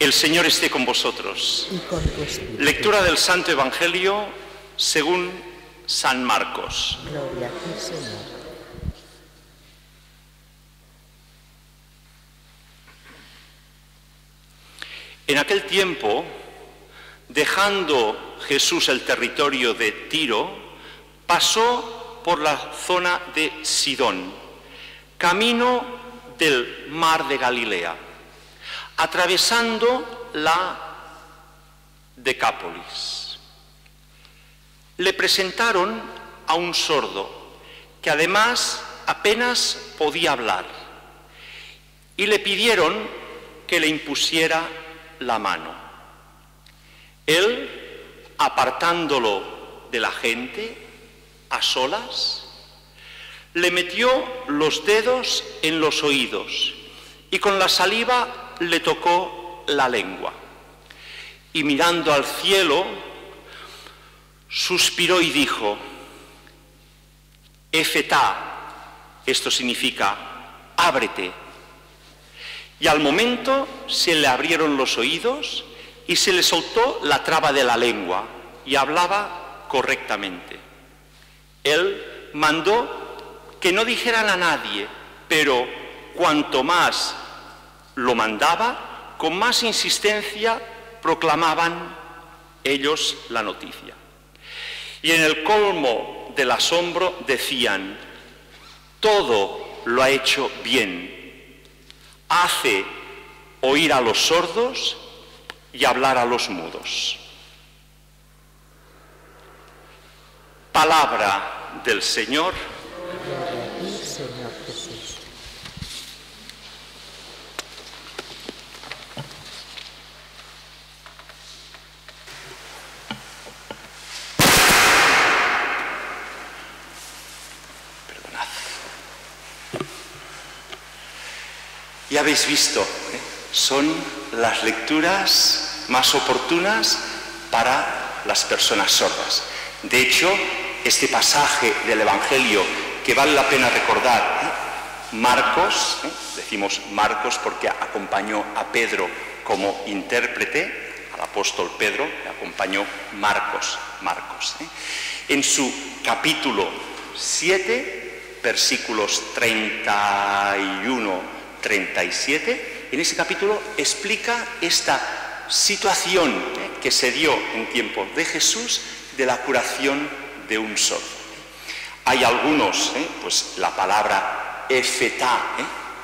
El Señor esté con vosotros. Y con tu espíritu. Lectura del Santo Evangelio según San Marcos. Gloria a ti, Señor. En aquel tiempo, dejando Jesús el territorio de Tiro, pasó por la zona de Sidón, camino del mar de Galilea, atravesando la Decápolis. Le presentaron a un sordo, que además apenas podía hablar, y le pidieron que le impusiera la mano. Él, apartándolo de la gente, a solas, le metió los dedos en los oídos y con la saliva le tocó la lengua. Y mirando al cielo, suspiró y dijo: Efetá, esto significa ábrete. Y al momento se le abrieron los oídos y se le soltó la traba de la lengua y hablaba correctamente. Él mandó que no dijeran a nadie, pero cuanto más lo mandaba, con más insistencia proclamaban ellos la noticia. Y en el colmo del asombro decían: todo lo ha hecho bien. Hace oír a los sordos y hablar a los mudos. Palabra del Señor. Gloria a ti, Señor Jesús. Perdonad. Ya habéis visto, son las lecturas más oportunas para las personas sordas. De hecho, este pasaje del Evangelio que vale la pena recordar, Marcos, decimos Marcos porque acompañó a Pedro como intérprete, al apóstol Pedro, le acompañó Marcos. En su capítulo 7, versículos 31-37, en ese capítulo explica esta situación que se dio en tiempos de Jesús de la curación de un sordo. Hay algunos, pues la palabra efetá,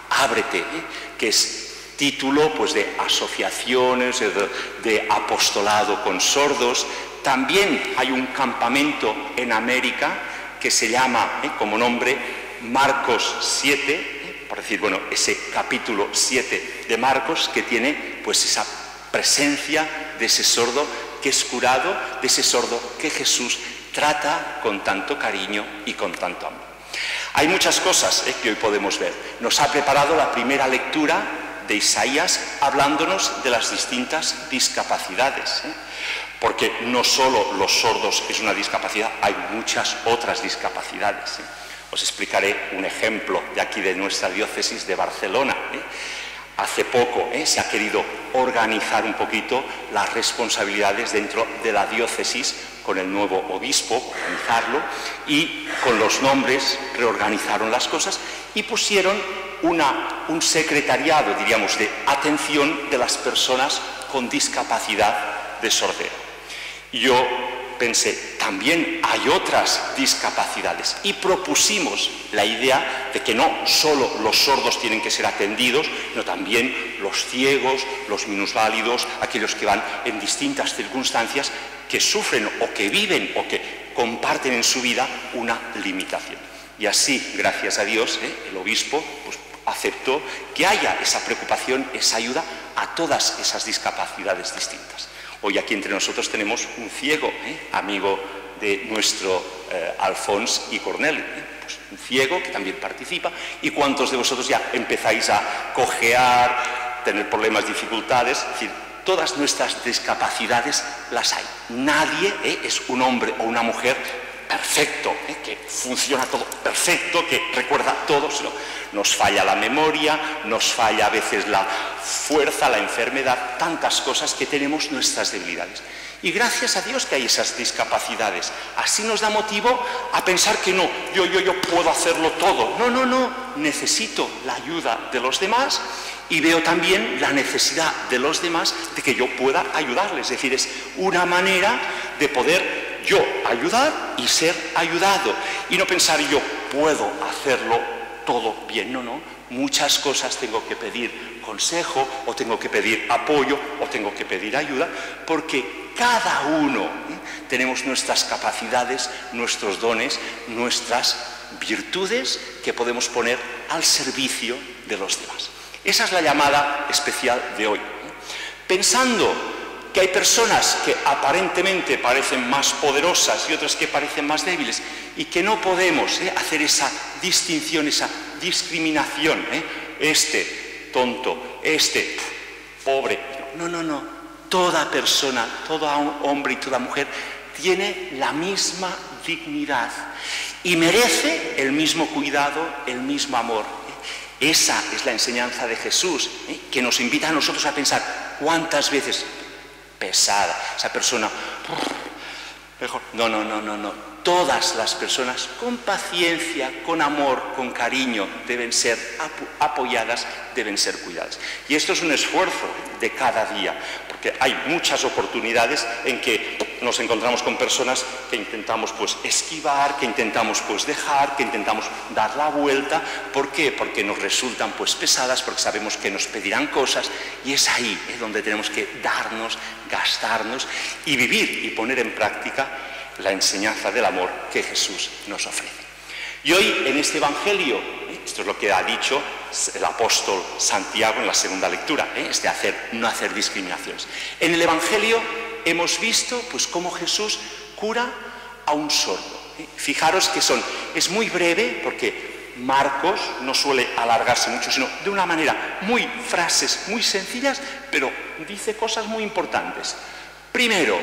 ábrete, que es título pues de asociaciones, de apostolado con sordos. También hay un campamento en América que se llama, como nombre, Marcos 7, por decir, bueno, ese capítulo 7 de Marcos que tiene pues esa presencia de ese sordo que es curado, de ese sordo que Jesús trata con tanto cariño y con tanto amor. Hay muchas cosas que hoy podemos ver. Nos ha preparado la primera lectura de Isaías hablándonos de las distintas discapacidades, porque no solo los sordos es una discapacidad, hay muchas otras discapacidades. Os explicaré un ejemplo de aquí de nuestra diócesis de Barcelona. Hace poco se ha querido organizar un poquito las responsabilidades dentro de la diócesis con el nuevo obispo, organizarlo, y con los nombres reorganizaron las cosas y pusieron un secretariado, diríamos, de atención de las personas con discapacidad de sordera. Yo pensé, también hay otras discapacidades y propusimos la idea de que no solo los sordos tienen que ser atendidos, sino también los ciegos, los minusválidos, aquellos que van en distintas circunstancias, que sufren o que viven o que comparten en su vida una limitación. Y así, gracias a Dios, el obispo pues, aceptó que haya esa preocupación, esa ayuda a todas esas discapacidades distintas. Hoy aquí entre nosotros tenemos un ciego, amigo de nuestro Alfons y Cornelio, pues un ciego que también participa. ¿Y cuántos de vosotros ya empezáis a cojear, tener problemas, dificultades? Es decir, todas nuestras discapacidades las hay. Nadie es un hombre o una mujer perfecto, que funciona todo perfecto, que recuerda todo, sino nos falla la memoria, nos falla a veces la fuerza, la enfermedad, tantas cosas que tenemos nuestras debilidades. Y gracias a Dios que hay esas discapacidades. Así nos da motivo a pensar que no, yo puedo hacerlo todo. No, necesito la ayuda de los demás y veo también la necesidad de los demás de que yo pueda ayudarles. Es decir, es una manera de poder yo ayudar y ser ayudado. Y no pensar yo puedo hacerlo todo bien, no. Muchas cosas tengo que pedir consejo, o tengo que pedir apoyo, o tengo que pedir ayuda, porque cada uno tenemos nuestras capacidades, nuestros dones, nuestras virtudes que podemos poner al servicio de los demás. Esa es la llamada especial de hoy. Pensando que hay personas que aparentemente parecen más poderosas y otras que parecen más débiles, y que no podemos hacer esa distinción, esa discriminación, este tonto, este pobre. No. Toda persona, todo hombre y toda mujer tiene la misma dignidad y merece el mismo cuidado, el mismo amor. Esa es la enseñanza de Jesús, que nos invita a nosotros a pensar cuántas veces pesada esa persona. Mejor. No. Todas las personas con paciencia, con amor, con cariño deben ser apoyadas, deben ser cuidadas. Y esto es un esfuerzo de cada día, porque hay muchas oportunidades en que nos encontramos con personas que intentamos esquivar, que intentamos dejar, que intentamos dar la vuelta. ¿Por qué? Porque nos resultan pesadas, porque sabemos que nos pedirán cosas, y es ahí donde tenemos que darnos, gastarnos y vivir y poner en práctica la enseñanza del amor que Jesús nos ofrece. Y hoy en este Evangelio, esto es lo que ha dicho el apóstol Santiago en la segunda lectura, es de no hacer discriminaciones. En el Evangelio hemos visto cómo Jesús cura a un sordo. Fijaros que es muy breve, porque Marcos no suele alargarse mucho, sino de una manera frases muy sencillas, pero dice cosas muy importantes. Primero,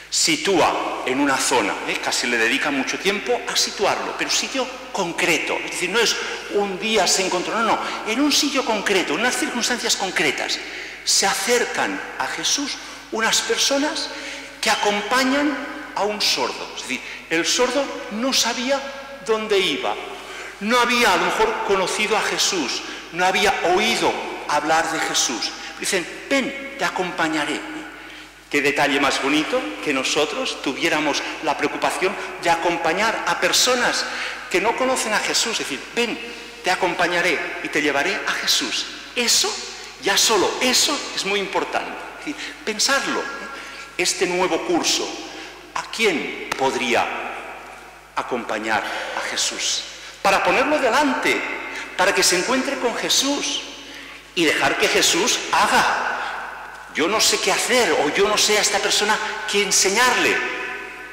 sitúa en una zona, casi le dedica mucho tiempo a situarlo, pero sitio concreto, es decir, no es un día se encontró, no, en un sitio concreto, en unas circunstancias concretas, se acercan a Jesús unas personas que acompañan a un sordo, es decir, el sordo no sabía dónde iba, no había a lo mejor conocido a Jesús, no había oído hablar de Jesús. Dicen, ven, te acompañaré. Qué detalle más bonito que nosotros tuviéramos la preocupación de acompañar a personas que no conocen a Jesús. Es decir, ven, te acompañaré y te llevaré a Jesús. Eso, ya solo eso es muy importante. Es decir, pensarlo, este nuevo curso, ¿a quién podría acompañar a Jesús? Para ponerlo delante, para que se encuentre con Jesús y dejar que Jesús haga. Yo no sé qué hacer, o yo no sé a esta persona qué enseñarle.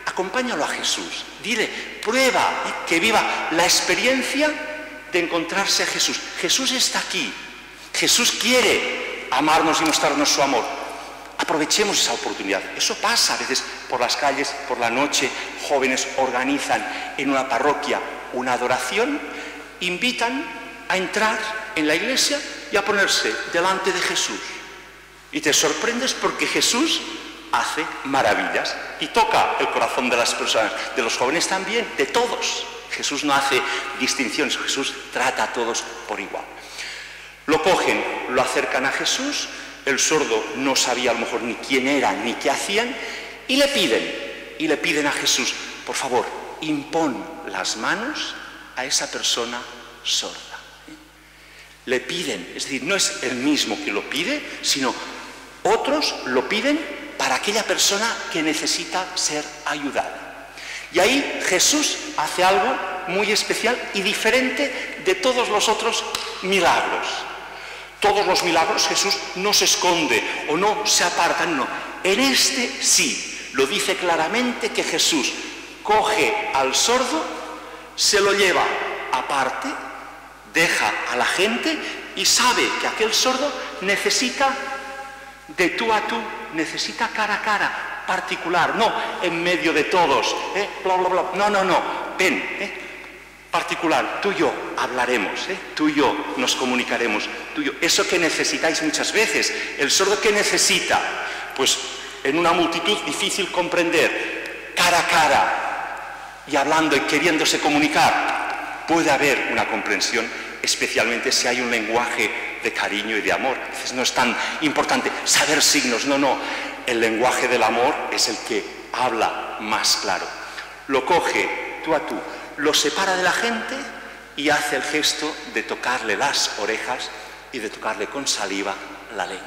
Acompáñalo a Jesús. Dile, prueba, que viva la experiencia de encontrarse a Jesús. Jesús está aquí. Jesús quiere amarnos y mostrarnos su amor. Aprovechemos esa oportunidad. Eso pasa a veces por las calles, por la noche. Jóvenes organizan en una parroquia una adoración, invitan a entrar en la iglesia y a ponerse delante de Jesús. Y te sorprendes porque Jesús hace maravillas y toca el corazón de las personas, de los jóvenes también, de todos. Jesús no hace distinciones, Jesús trata a todos por igual. Lo cogen, lo acercan a Jesús, el sordo no sabía a lo mejor ni quién era ni qué hacían, y le piden a Jesús, por favor, impón las manos a esa persona sorda. Le piden, es decir, no es el mismo que lo pide, sino otros lo piden para aquella persona que necesita ser ayudada. Y ahí Jesús hace algo muy especial y diferente de todos los otros milagros. Todos los milagros Jesús no se esconde o no se aparta, no. En este sí, lo dice claramente que Jesús coge al sordo, se lo lleva aparte, deja a la gente y sabe que aquel sordo necesita de tú a tú, necesita cara a cara, particular, no en medio de todos, bla, bla, bla. No, no, no, ven, particular, tú y yo hablaremos, tú y yo nos comunicaremos, tú y yo. Eso que necesitáis muchas veces, el sordo que necesita, pues en una multitud difícil comprender, cara a cara, y hablando y queriéndose comunicar, puede haber una comprensión, especialmente si hay un lenguaje de cariño y de amor. A veces no es tan importante saber signos, no, no. El lenguaje del amor es el que habla más claro. Lo coge tú a tú, lo separa de la gente y hace el gesto de tocarle las orejas y de tocarle con saliva la lengua.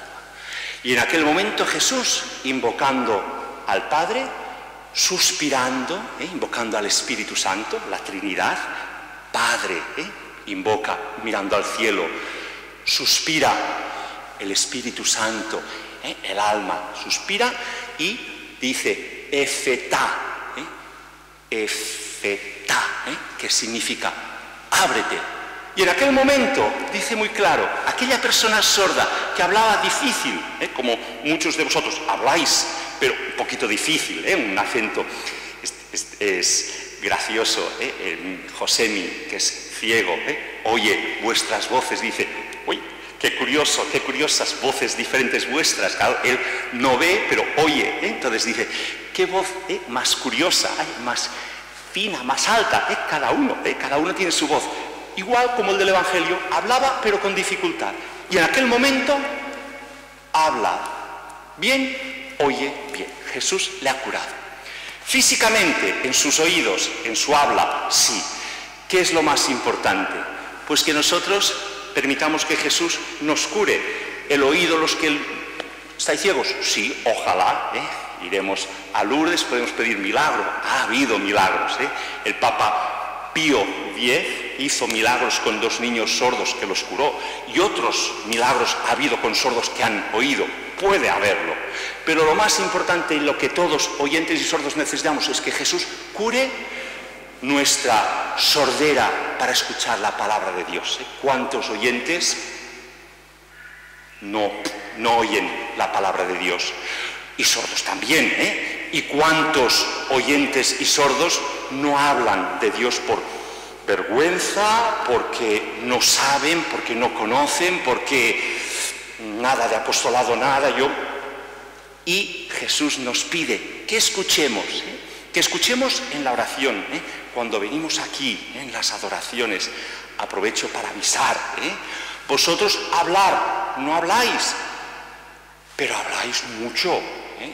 Y en aquel momento Jesús, invocando al Padre, suspirando, invocando al Espíritu Santo, la Trinidad, Padre, invoca mirando al cielo, suspira el Espíritu Santo, el alma suspira y dice efetá, efetá, que significa ábrete. Y en aquel momento dice muy claro, aquella persona sorda que hablaba difícil, como muchos de vosotros habláis, pero un poquito difícil, un acento, es gracioso, Josemi, que es ciego, oye vuestras voces, dice, uy, qué curioso, qué curiosas voces diferentes vuestras. Claro, él no ve, pero oye, entonces dice, qué voz más curiosa, más fina, más alta, cada uno tiene su voz. Igual como el del Evangelio, hablaba pero con dificultad. Y en aquel momento habla bien, oye bien. Jesús le ha curado. Físicamente, en sus oídos, en su habla, sí. ¿Qué es lo más importante? Pues que nosotros permitamos que Jesús nos cure. El oído, los que estáis ciegos, sí, ojalá, iremos a Lourdes, podemos pedir milagro. Ha habido milagros, El Papa Pío X hizo milagros con 2 niños sordos que los curó, y otros milagros ha habido con sordos que han oído. Puede haberlo, pero lo más importante y lo que todos, oyentes y sordos, necesitamos es que Jesús cure nuestra sordera para escuchar la palabra de Dios. ¿Cuántos oyentes no oyen la palabra de Dios? Y sordos también, ¿Y cuántos oyentes y sordos no hablan de Dios por vergüenza, porque no saben, porque no conocen, porque nada de apostolado, nada, Y Jesús nos pide que escuchemos, que escuchemos en la oración, cuando venimos aquí, en las adoraciones. Aprovecho para avisar, vosotros hablar, no habláis, pero habláis mucho.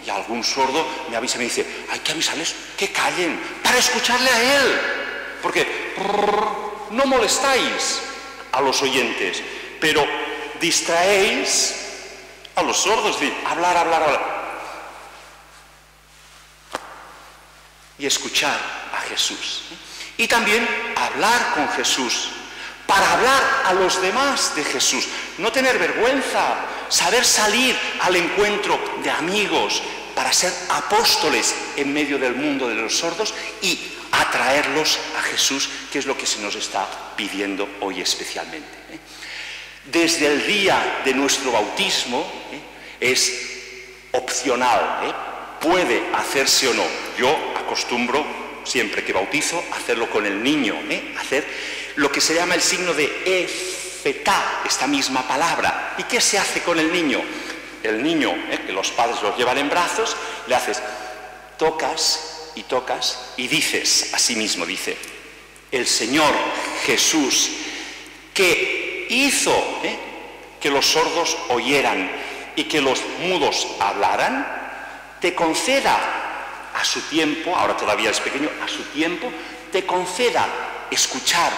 Y algún sordo me avisa y me dice, hay que avisarles que callen para escucharle a él, porque no molestáis a los oyentes, pero distraéis a los sordos de hablar y escuchar a Jesús, y también hablar con Jesús, para hablar a los demás de Jesús, no tener vergüenza, saber salir al encuentro de amigos para ser apóstoles en medio del mundo de los sordos y atraerlos a Jesús, que es lo que se nos está pidiendo hoy especialmente. Desde el día de nuestro bautismo es opcional, puede hacerse o no. Yo acostumbro, siempre que bautizo, hacerlo con el niño, hacer lo que se llama el signo de efetá, esta misma palabra. ¿Y qué se hace con el niño? El niño, que los padres los llevan en brazos, le haces, tocas y dices a sí mismo, dice, el Señor Jesús, que hizo que los sordos oyeran y que los mudos hablaran, te conceda a su tiempo, ahora todavía es pequeño, a su tiempo, te conceda escuchar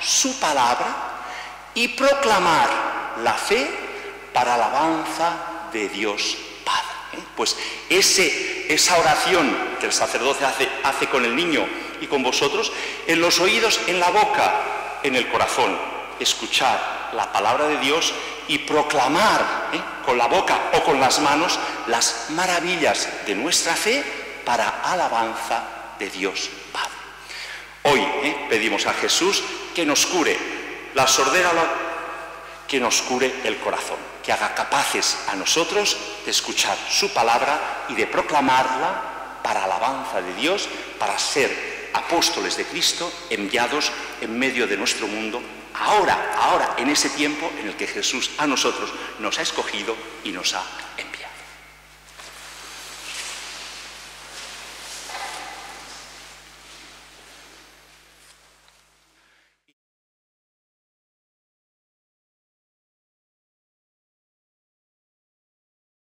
su palabra y proclamar la fe para alabanza de Dios Padre. Pues esa oración que el sacerdote hace con el niño y con vosotros, en los oídos, en la boca, en el corazón, escuchar la palabra de Dios y proclamar con la boca o con las manos las maravillas de nuestra fe para alabanza de Dios Padre. Hoy pedimos a Jesús que nos cure la sordera, que nos cure el corazón. que haga capaces a nosotros de escuchar su palabra y de proclamarla para alabanza de Dios, para ser apóstoles de Cristo enviados en medio de nuestro mundo, ahora, en ese tiempo en el que Jesús a nosotros nos ha escogido y nos ha